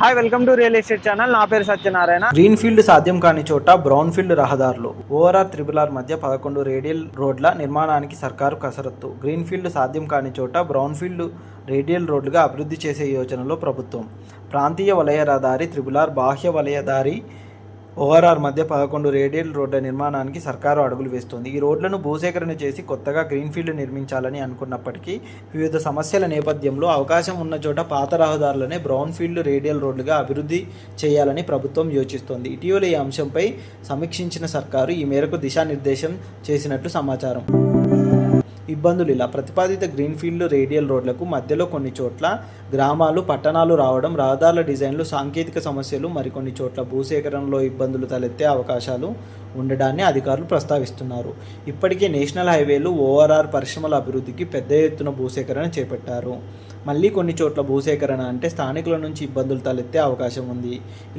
Hi welcome to real estate channel. నా పేరు Satyanarayana. Green field సాధ్యం కాని చోట బ్రౌన్ ఫీల్డ్ రహదారులు. ఓఆర్ఆర్ త్రిబుల్ మధ్య 11 రేడియల్ రోడ్ల నిర్మాణానికి సర్కారు కసరత్తు. గ్రీన్ ఫీల్డ్ సాధ్యం కాని చోట బ్రౌన్ ఫీల్డ్ రేడియల్ రోడ్లుగా అభివృద్ధి చేసే యోచనలో ప్రభుత్వం. ప్రాంతీయ వలయ రహదారి త్రిబుల్ బాహ్య వలయదారి ఓఆర్ఆర్ మధ్య 11 రేడియల్ రోడ్ల నిర్మాణానికి సర్కారు అడుగులు వేస్తోంది. ఈ రోడ్లను భూసేకరణ చేసి కొత్తగా గ్రీన్ఫీల్డ్ నిర్మించాలని అనుకున్నప్పటికీ వివిధ సమస్యల నేపథ్యంలో అవకాశం ఉన్న చోట పాత రహదారులనే బ్రౌన్ ఫీల్డ్ రేడియల్ రోడ్లుగా అభివృద్ధి చేయాలని ప్రభుత్వం యోచిస్తోంది. ఇటీవల ఈ అంశంపై సమీక్షించిన సర్కారు ఈ మేరకు దిశానిర్దేశం చేసినట్లు సమాచారం. ఇబ్బందులు ఇలా: ప్రతిపాదిత గ్రీన్ఫీల్డ్ రేడియల్ రోడ్లకు మధ్యలో కొన్ని చోట్ల గ్రామాలు, పట్టణాలు రావడం, రహదారుల డిజైన్లు, సాంకేతిక సమస్యలు, మరికొన్ని చోట్ల భూసేకరణలో ఇబ్బందులు తలెత్తే అవకాశాలు ఉండడాన్ని అధికారులు ప్రస్తావిస్తున్నారు. ఇప్పటికే నేషనల్ హైవేలు, ఓఆర్ఆర్ పరిశ్రమల అభివృద్ధికి పెద్ద ఎత్తున భూసేకరణ చేపట్టారు. మళ్ళీ కొన్ని చోట్ల భూసేకరణ అంటే స్థానికుల నుంచి ఇబ్బందులు తలెత్తే అవకాశం ఉంది.